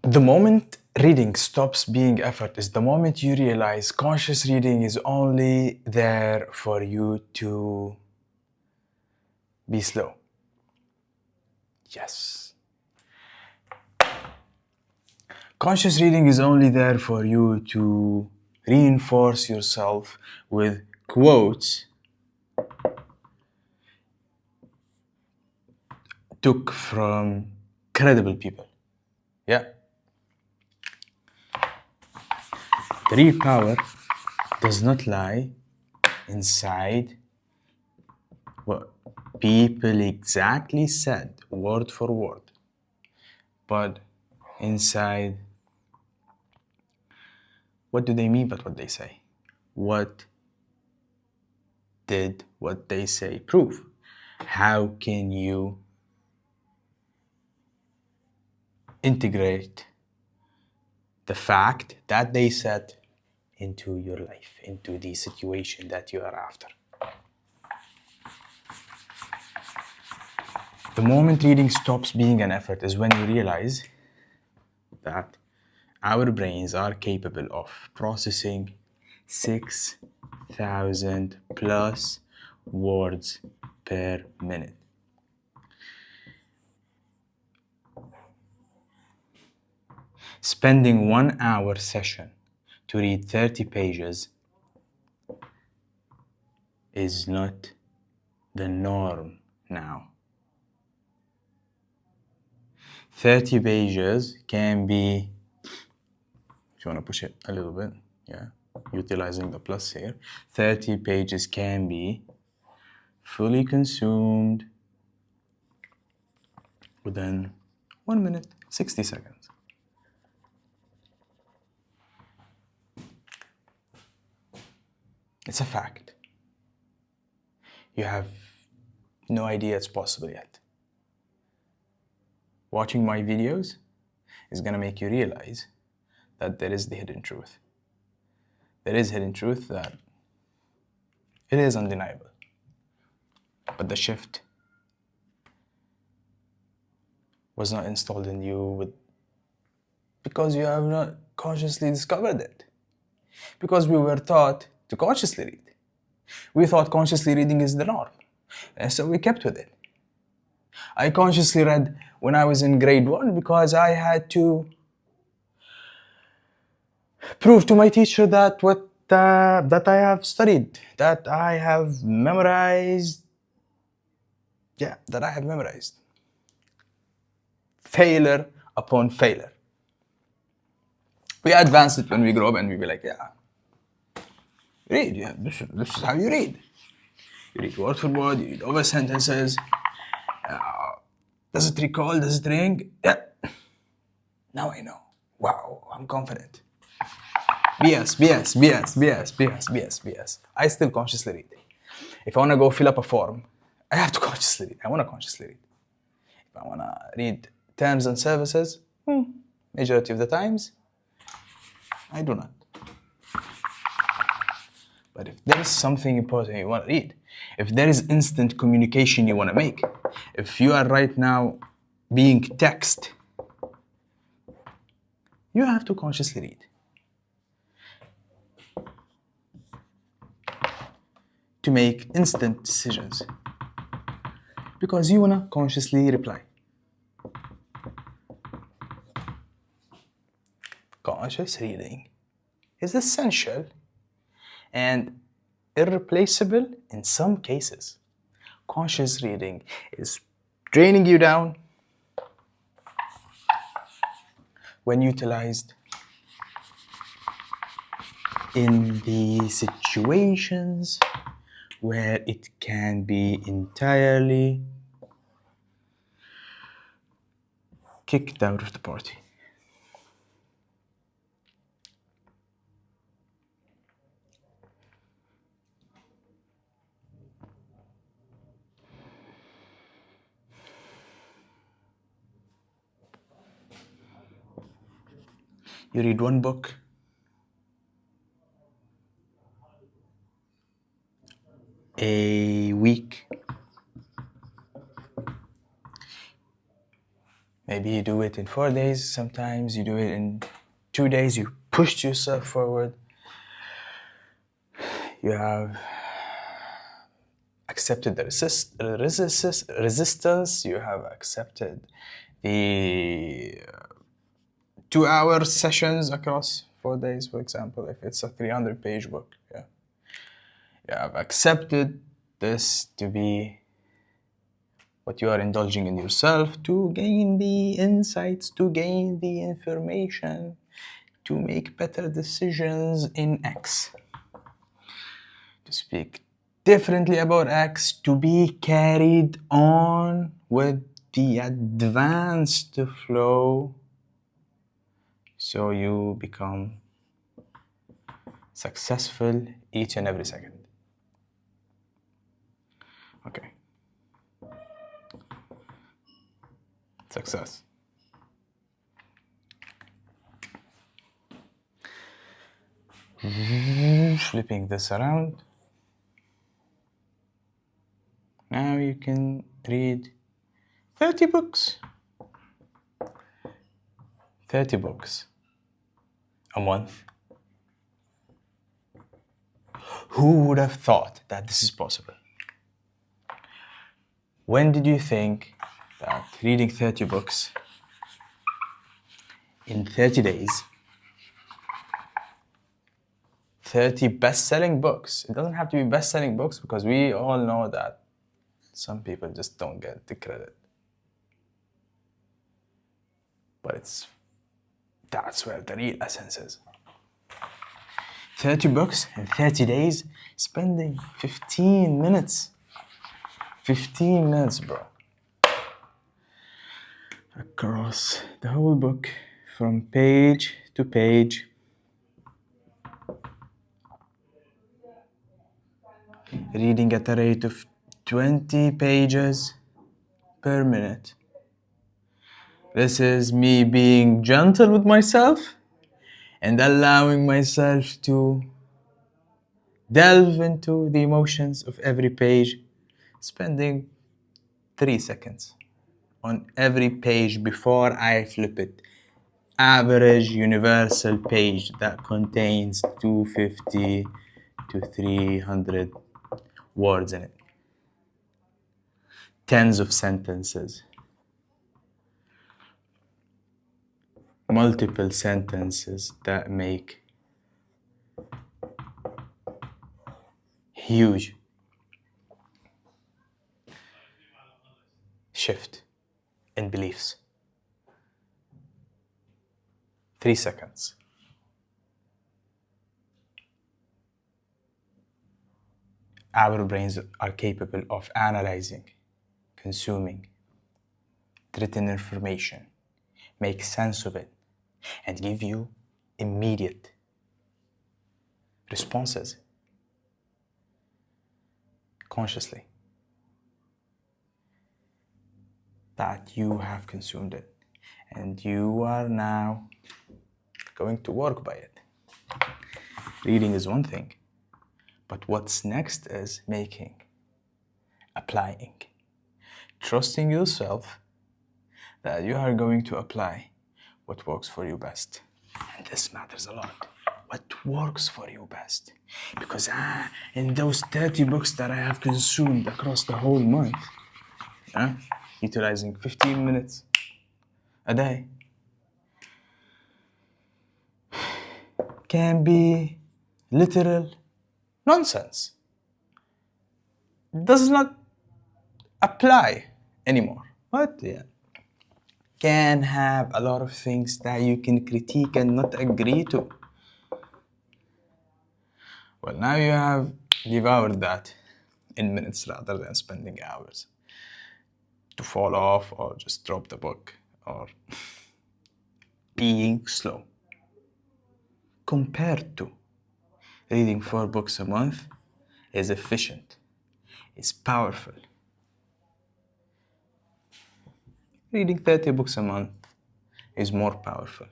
The moment reading stops being effort is the moment you realize conscious reading is only there for you to be slow. Yes. Conscious reading is only there for you to reinforce yourself with quotes took from credible people. Yeah. The real power does not lie inside what people exactly said, word for word, but inside what do they mean by what they say? What did what they say prove? How can you integrate the fact that they said into your life, into the situation that you are after? The moment reading stops being an effort is when you realize that our brains are capable of processing 6,000 plus words per minute. Spending 1 hour session to read 30 pages is not the norm now. 30 pages can be, if you want to push it a little bit, yeah, utilizing the plus here, 30 pages can be fully consumed within 1 minute, 60 seconds. It's a fact. You have no idea it's possible yet. Watching my videos is gonna make you realize that there is the hidden truth. There is hidden truth that it is undeniable. But the shift was not installed in you because you have not consciously discovered it. Because we were taught to consciously read. We thought consciously reading is the norm. And so we kept with it. I consciously read when I was in grade 1 because I had to prove to my teacher that that I have studied, that I have memorized. Yeah, that I have memorized. Failure upon failure. We advance it when we grow up and we be like, yeah, read, yeah, this is how you read. You read word for word, you read over sentences. Does it recall? Does it ring? Yeah. Now I know. Wow, I'm confident. BS. I still consciously read. If I want to go fill up a form, I have to consciously read. I want to consciously read. If I want to read terms and services, majority of the times, I do not. But if there is something important you want to read, if there is instant communication you want to make, if you are right now being texted, you have to consciously read. To make instant decisions. Because you want to consciously reply. Conscious reading is essential and irreplaceable in some cases. Conscious reading is draining you down when utilized in the situations where it can be entirely kicked out of the party. You read one book, a week. Maybe you do it in 4 days, sometimes you do it in 2 days, you pushed yourself forward. You have accepted the resistance, you have accepted the 2-hour sessions across 4 days, for example, if it's a 300-page book. Yeah. You have accepted this to be what you are indulging in yourself to gain the insights, to gain the information, to make better decisions in X. To speak differently about X, to be carried on with the advanced flow, so you become successful each and every second. Okay. Success. Flipping this around. Now you can read 30 books. 30 books a month. Who would have thought that this is possible? When did you think that reading 30 books in 30 days, 30 best-selling books, it doesn't have to be best-selling books because we all know that some people just don't get the credit. But that's where the real essence is. 30 books in 30 days, spending 15 minutes. 15 minutes, bro. Across the whole book, from page to page. Reading at a rate of 20 pages per minute. This is me being gentle with myself and allowing myself to delve into the emotions of every page, spending 3 seconds on every page before I flip it. Average universal page that contains 250 to 300 words in it. Tens of sentences. Multiple sentences that make huge shift in beliefs. 3 seconds. Our brains are capable of analyzing, consuming written information, make sense of it, and give you immediate responses consciously that you have consumed it and you are now going to work by it. Reading is one thing, but what's next is making, applying, trusting yourself that you are going to apply what works for you best. And this matters a lot. What works for you best? Because in those 30 books that I have consumed across the whole month, utilizing 15 minutes a day, can be literal nonsense. Does not apply anymore. But yeah, can have a lot of things that you can critique and not agree to. Well, now you have devoured that in minutes rather than spending hours to fall off or just drop the book or being slow. Compared to reading 4 books a month is efficient, is powerful. Reading 30 books a month is more powerful,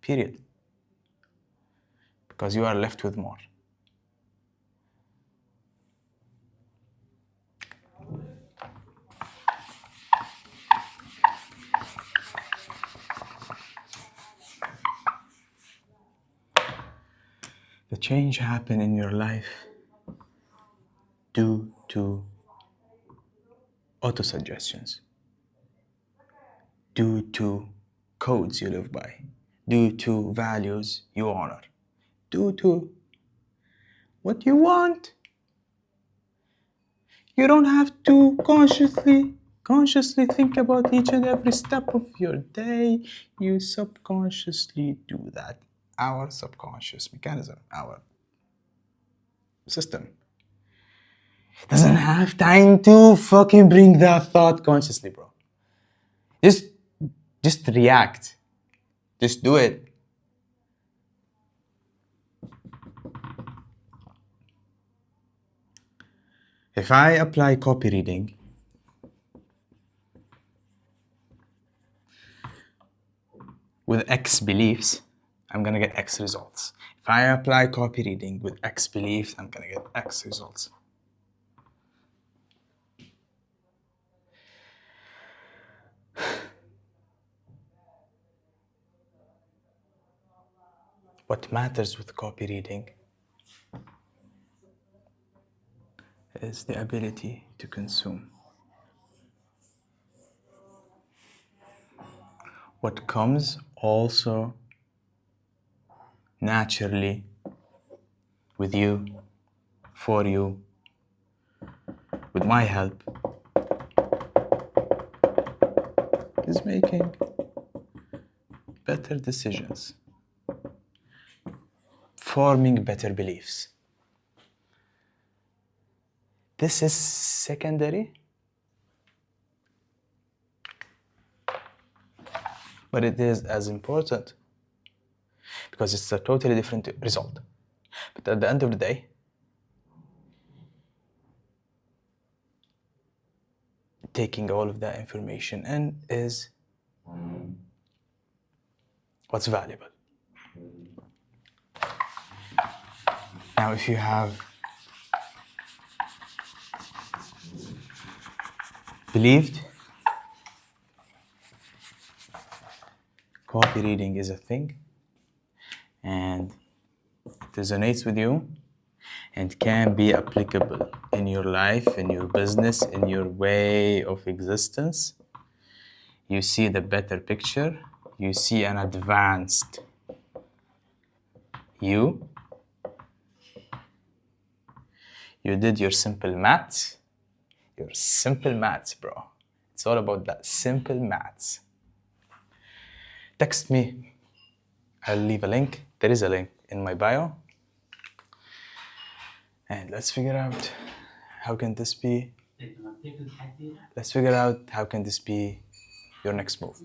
period. Because you are left with more. The change happened in your life due to auto-suggestions, due to codes you live by, due to values you honor, due to what you want. You don't have to consciously think about each and every step of your day. You subconsciously do that. Our subconscious mechanism, our system, doesn't have time to fucking bring that thought consciously, bro. Just react. Just do it. If I apply copy reading with X beliefs, I'm gonna get X results. If I apply copy reading with X beliefs, I'm gonna get X results. What matters with copy reading is the ability to consume. What comes also naturally with you, for you, with my help, is making better decisions, forming better beliefs. This is secondary, but it is as important because it's a totally different result. But at the end of the day, taking all of that information in is what's valuable. Now, if you have believed copy reading is a thing and it resonates with you and can be applicable in your life, in your business, in your way of existence, you see the better picture, you see an advanced you. You did your simple maths, bro. It's all about that simple maths. Text me. I'll leave a link. There is a link in my bio. And let's figure out how can this be your next move.